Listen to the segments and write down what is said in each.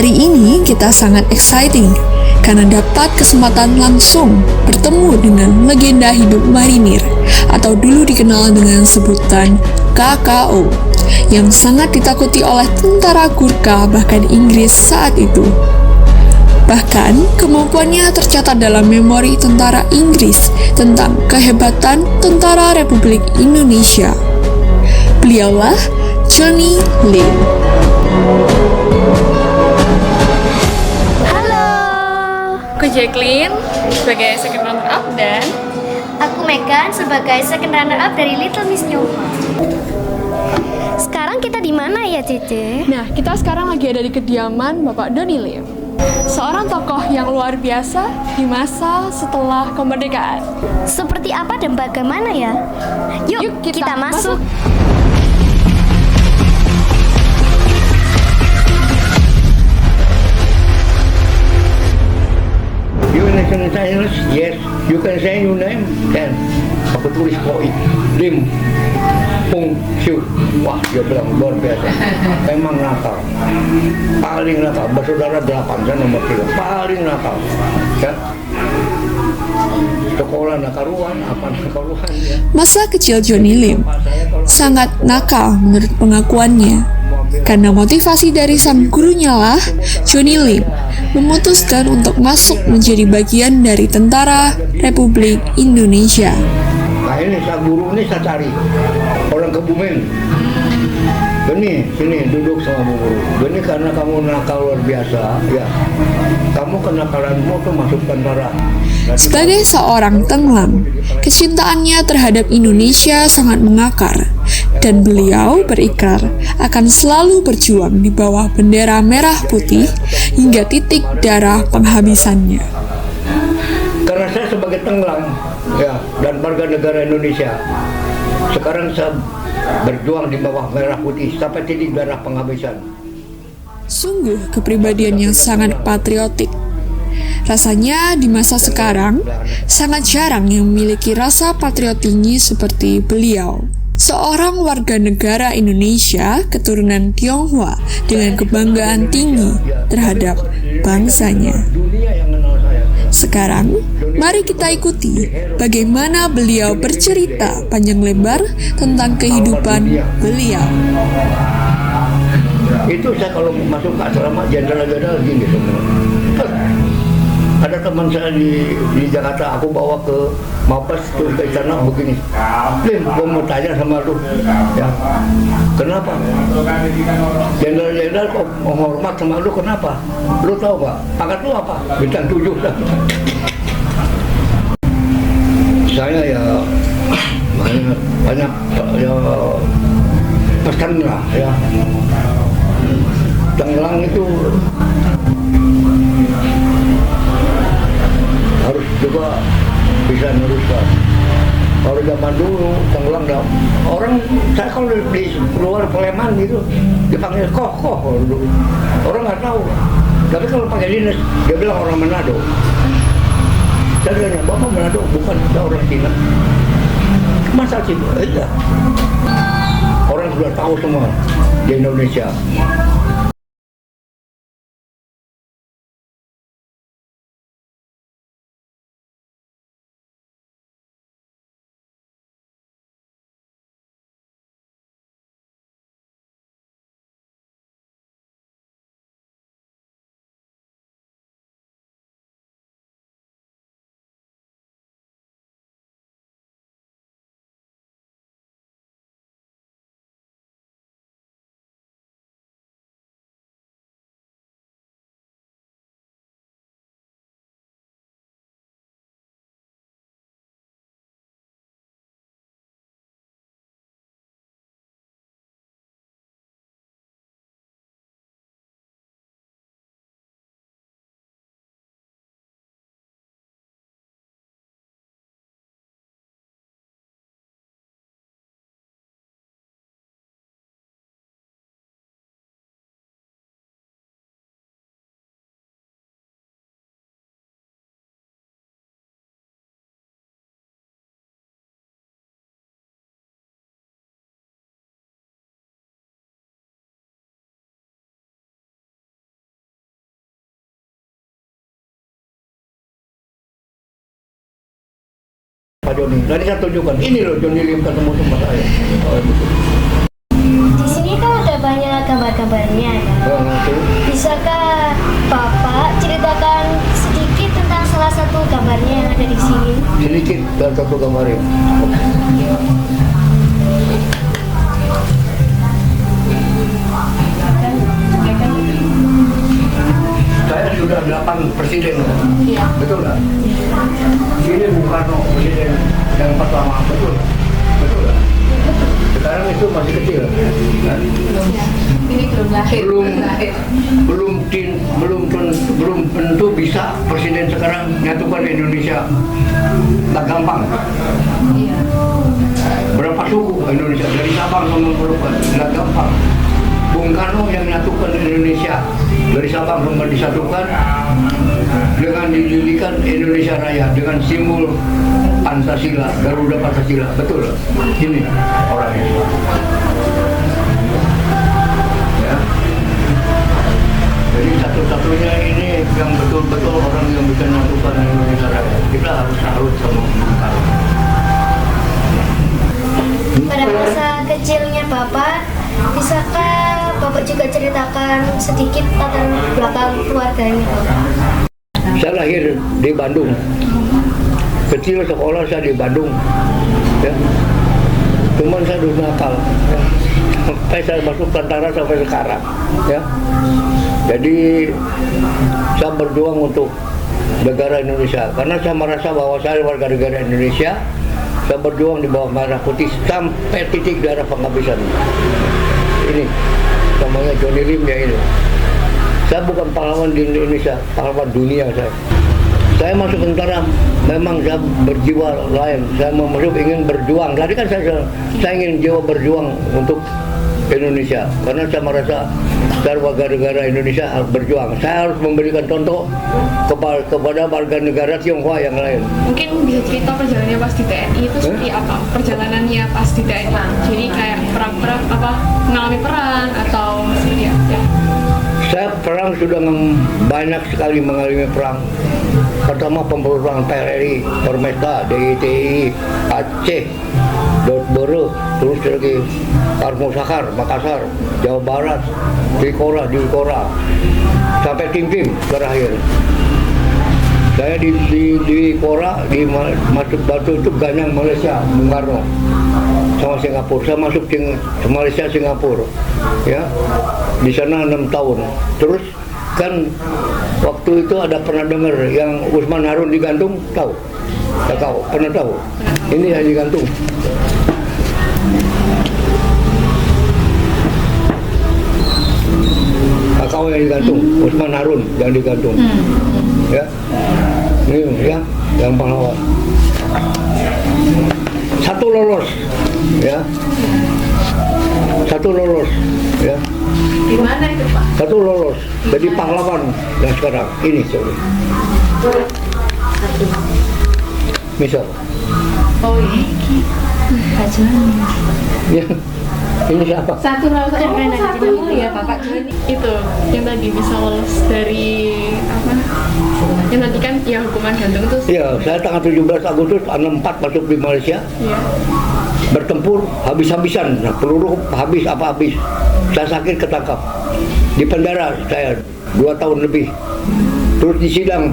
Hari ini kita sangat exciting karena dapat kesempatan langsung bertemu dengan legenda hidup marinir atau dulu dikenal dengan sebutan KKO yang sangat ditakuti oleh tentara Gurkha bahkan Inggris saat itu. Bahkan, kemampuannya tercatat dalam memori tentara Inggris tentang kehebatan Tentara Republik Indonesia. Beliaulah Johnny Lim. Halo, Aku Jacqueline sebagai second runner up dan aku Megan sebagai second runner up dari Little Miss Nyoha. Sekarang kita di mana ya, Cece? nah kita sekarang lagi ada di kediaman Bapak Johnny Lim, seorang tokoh yang luar biasa di masa setelah kemerdekaan. Seperti apa dan bagaimana ya? Yuk, kita masuk. You can say English? Yes. You can say your name? Can. Aku tulis koi. Lim. Pung Siu. Wah, dia bilang luar biasa. Memang nakal. Paling nakal. Bersaudara 8, saya nomor 3. Paling nakal. Ya. Sekolah nakaruan, apa nakaruan ya. Masa kecil Johnny Lim sangat nakal menurut pengakuannya. Karena motivasi dari sang gurunya lah, Johnny Lim memutuskan untuk masuk menjadi bagian dari Tentara Republik Indonesia. Nah ini guru ini saya cari orang Kebumen. Beni, sini duduk sama Bu Guru. Beni karena kamu nakal luar biasa, ya. Kamu kenakalanmu tuh masuk tentara. Sebagai seorang tenglang, kecintaannya terhadap Indonesia sangat mengakar, dan beliau berikrar akan selalu berjuang di bawah bendera merah putih hingga titik darah penghabisannya. Karena saya sebagai tenglang, ya, dan warga negara Indonesia, sekarang saya berjuang di bawah merah putih sampai titik darah penghabisan. Sungguh kepribadian yang sangat patriotik. Rasanya di masa sekarang, sangat jarang yang memiliki rasa patriot tinggi seperti beliau. Seorang warga negara Indonesia keturunan Tionghoa dengan kebanggaan tinggi terhadap bangsanya. Sekarang, mari kita ikuti bagaimana beliau bercerita panjang lebar tentang kehidupan beliau. Itu saya kalau masuk ke asrama jenderal-jenderal gini semua. Ada teman saya di Jakarta, aku bawa ke Mapes terus ke sana begini. Lim, gua mau tanya sama lu, ya, kenapa? Jenderal-jenderal kok menghormat sama lu kenapa? Lu tahu nggak? Pangkat lu apa? Bintang 7. Saya ya banyak ya pesan lah ya. Tenggelang itu harus juga bisa neruskan. Kalau zaman dulu tenggelam orang saya kalau di luar Sleman gitu dipanggil koh dulu. Orang nggak tahu. Tapi kalau pakai dinas dia bilang orang Manado. Saya tanya, Bapak Manado bukan kita orang Cina. Masa sih? Iya. Orang sudah tahu semua di Indonesia. Pak Joni. Tadi saya tunjukkan, ini loh Joni Lim ketemu sama saya. Oh, itu. Di sini kan ada banyak gambar-gambarnya. Itu. Bisakah Bapak ceritakan sedikit tentang salah satu gambarnya yang ada di sini? Sedikit dalam satu gambarnya. Saya sudah 8 presiden, Iya. betul nggak? Ini Bung Karno presiden yang pertama, betul, betul nggak? Sekarang itu masih kecil, kan? Ini belum lahir. belum tentu bisa presiden sekarang nyatukan Indonesia. Tak gampang. Iya. Berapa suku Indonesia dari Sabang sampai Merauke, tak gampang. Bung Karno yang nyatukan Indonesia dari Sabang sampai disatukan dengan didirikan Indonesia Raya dengan simbol Pancasila, Garuda Pancasila, betul? Ini orangnya. Ya. Jadi satu-satunya ini yang betul-betul orang yang bisa nyatukan Indonesia Raya. Kita harus salut sama Bung Karno. Pada masa kecilnya Bapak, bisakah Bapak juga ceritakan sedikit latar belakang keluarganya Bapak? Saya lahir di Bandung. Kecil sekolah saya di Bandung. Ya. Cuman saya dulu nakal. Ya. Sampai saya masuk tentara sampai sekarang. Ya. Jadi saya berjuang untuk negara Indonesia. Karena saya merasa bahwa saya warga negara Indonesia. Saya berjuang di bawah merah putih sampai titik darah penghabisan. Ini namanya Joni Lim ya ini. Saya bukan pahlawan di Indonesia, pahlawan dunia saya. Saya masuk tentara, memang saya berjiwa lain. Saya ingin berjuang. Tadi kan saya ingin jiwa berjuang untuk Indonesia. Karena saya merasa saya warga negara Indonesia harus berjuang. Saya harus memberikan contoh kepada warga negara Tionghoa yang lain. Mungkin bisa cerita perjalanannya pas di TNI itu seperti apa? Perjalanannya pas di TNI. Jadi kayak perang-perang apa? Mengalami perang atau seperti apa? Saya perang sudah banyak sekali mengalami perang. Pertama pemberontakan PRRI, Permesta, DITI, Aceh, Dotboro, terus lagi Karmosakar, Makassar, Jawa Barat, di Kora, sampai Tim terakhir. Saya di Kora, masuk Batu itu Ganyang Malaysia, Bung Karno, sama Singapura. Saya masuk Malaysia, Singapura, ya, di sana 6 tahun. Terus kan waktu itu ada pernah dengar yang Usman Harun digantung, tahu? Tak tahu, pernah tahu? Ini yang digantung. Kakao yang digantung, Usman Harun yang digantung. Ya, ini ya, yang pahlawan. Satu lolos, ya. Satu lolos, ya. Di mana itu Pak? Satu lolos, jadi pahlawan yang sekarang ini sorry. Misal. Oh ini. Ya, ini siapa? Satu lolos ya Bapak Joni. Itu yang tadi bisa lolos dari apa? Yang tadi kan ya hukuman gantung itu. Ya, saya tanggal 17 Agustus 64 masuk di Malaysia. Iya. Bertempur habis-habisan, peluru habis apa habis. Saya sakit ketangkap di penjara saya 2 tahun lebih. Terus disidang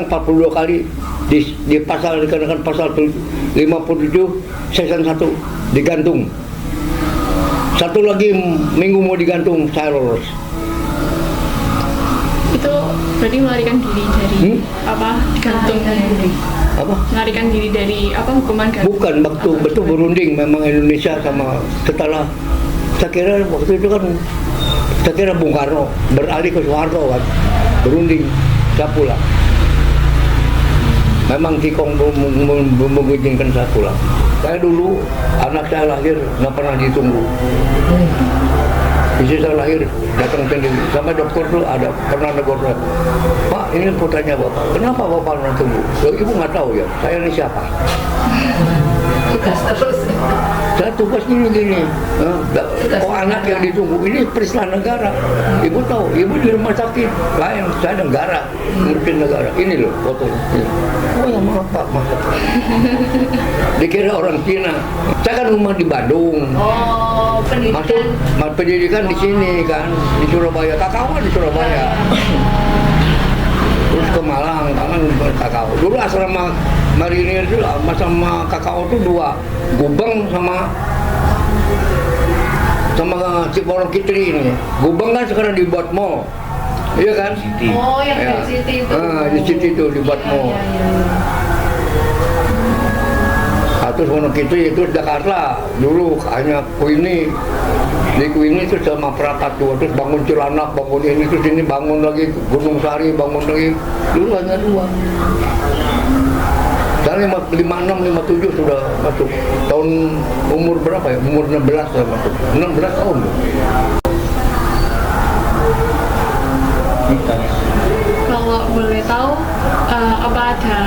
42 kali di pasal dikenakan pasal 57 section 1 digantung. Satu lagi minggu mau digantung saya lolos. Itu berarti melarikan diri dari apa gantung Apa? melarikan diri dari apa hukuman gantung. Bukan, betul berunding memang Indonesia sama setelah saya kira waktu itu kan saya kira Bung Karno beralih ke Soeharto kan berunding saya pulang. Memang Kikong belum mengizinkan saya pulang. Saya dulu anak saya lahir nggak pernah ditunggu. Istri saya lahir datang sendiri sampai dokter tuh ada pernah negur saya, Pak ini putranya bapak, kenapa bapak pernah tunggu? Ibu nggak tahu ya, saya ini siapa? Tugas terus. saya tugas gini. Kok anak yang ditunggu ini peristiwa negara. Ibu tahu, ibu di rumah sakit lain, saya negara, ngurusin negara. Ini loh foto. Oh ya maaf Pak, maaf. Dikira orang Cina. Saya kan rumah di Bandung. Oh, pendidikan. Masuk pendidikan di sini kan, di Surabaya. Kakao di Surabaya. Terus ke Malang, tangan kakao. Dulu asrama marinir itu sama kakao itu 2, Gubeng sama Ciporong Kitri ini. Gubeng kan sekarang dibuat mall, iya kan? Oh, yang Ya. di City itu. Di City itu dibuat mall. Terus Gunung Kitri itu Jakarta dulu hanya Kuini. Di Kuini itu sama Prapat tuh, terus bangun Cilandak, bangun ini, terus ini bangun lagi Gunung Sari, bangun lagi. Dulu hanya 2. Sekarang 56, 57 sudah masuk. Tahun umur berapa ya? Umur 16 sudah masuk. 16 tahun. Kalau boleh tahu, apa ada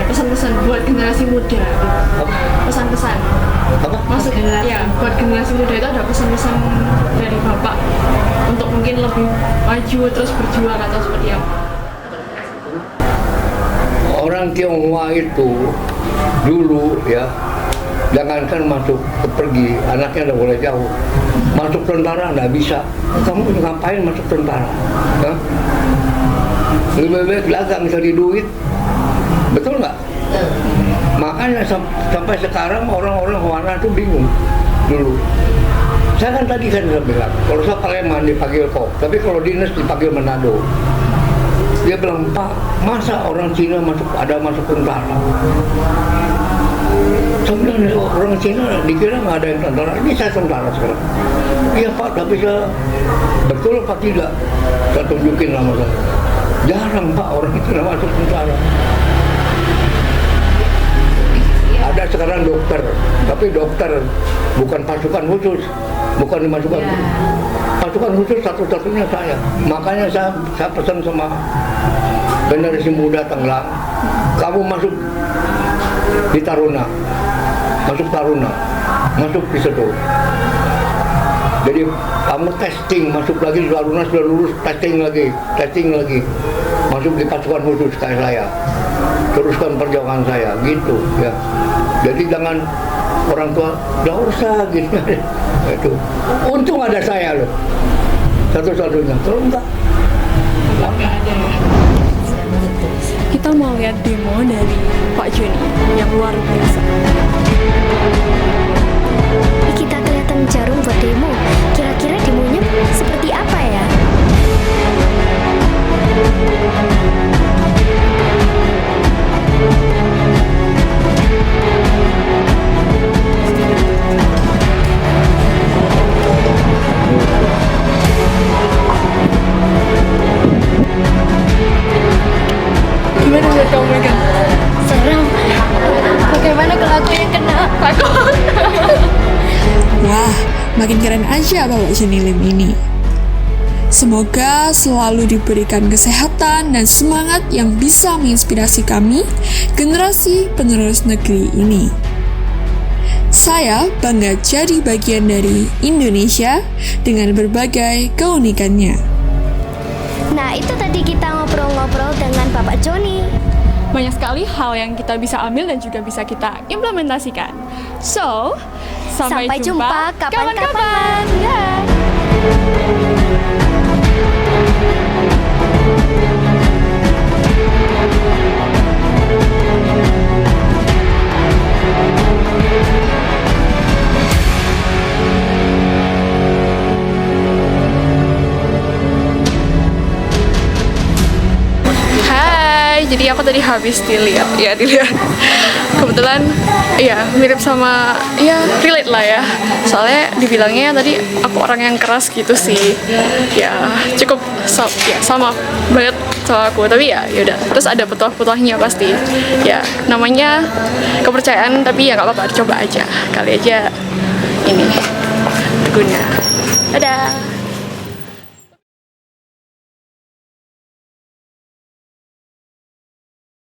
pesan-pesan buat generasi muda? Pesan-pesan. Apa? Masuk ya, buat generasi muda itu ada pesan-pesan dari Bapak untuk mungkin lebih maju terus berjuang atau seperti apa? Orang Tionghoa itu dulu ya, jangankan masuk pergi, anaknya udah boleh jauh. Masuk tentara nggak bisa. Kamu ngapain masuk tentara? Hah? Lebih baik dagang cari duit. Betul nggak? Makanya sampai sekarang orang-orang warna itu bingung dulu. Saya kan tadi sudah bilang, kalau saya Palembang dipanggil kok, tapi kalau dinas dipanggil Manado. Dia bilang, Pak, masa orang Cina masuk tentara? Saya bilang, orang Cina dikira nggak ada yang tentara. Ini saya tentara sekarang. Iya Pak, tapi saya betul apa tidak? Saya tunjukin nama saya. Jarang Pak orang Cina masuk tentara. Ada sekarang dokter, tapi dokter bukan pasukan khusus, bukan dimasukkan. Pasukan khusus satu-satunya saya. Makanya saya pesan sama generasi muda Tangerang, kamu masuk di Taruna, masuk di situ. Jadi kamu testing, masuk lagi di Taruna, sudah lulus testing lagi, masuk di pasukan khusus kayak saya. Teruskan perjuangan saya, gitu ya. Jadi jangan orang tua nggak usah gitu. Itu untung ada saya loh, satu-satunya. Kalau enggak Nggak ada ya. Kita mau lihat demo dari Pak Joni yang luar biasa. Kita kelihatan jarum buat demo. Kira-kira demonya seperti apa ya? Gimana menurut kamu, Megan? Serem. Bagaimana kalau aku yang kena? Takut. Wah, makin keren aja Bapak Joni Lim ini. Semoga selalu diberikan kesehatan dan semangat yang bisa menginspirasi kami, generasi penerus negeri ini. Saya bangga jadi bagian dari Indonesia dengan berbagai keunikannya. Nah, itu tadi kita ngobrol-ngobrol dengan Bapak Joni. Banyak sekali hal yang kita bisa ambil dan juga bisa kita implementasikan. So, sampai jumpa kapan-kapan. Dah. Hai, jadi aku tadi habis dilihat. Kebetulan ya mirip sama, ya relate lah ya. Soalnya dibilangnya tadi aku orang yang keras gitu sih. Ya cukup sama banget sama aku, tapi ya yaudah. Terus ada petuah-petuahnya pasti. Ya namanya kepercayaan, tapi ya nggak apa-apa, coba aja. Kali aja ini berguna. Dadah.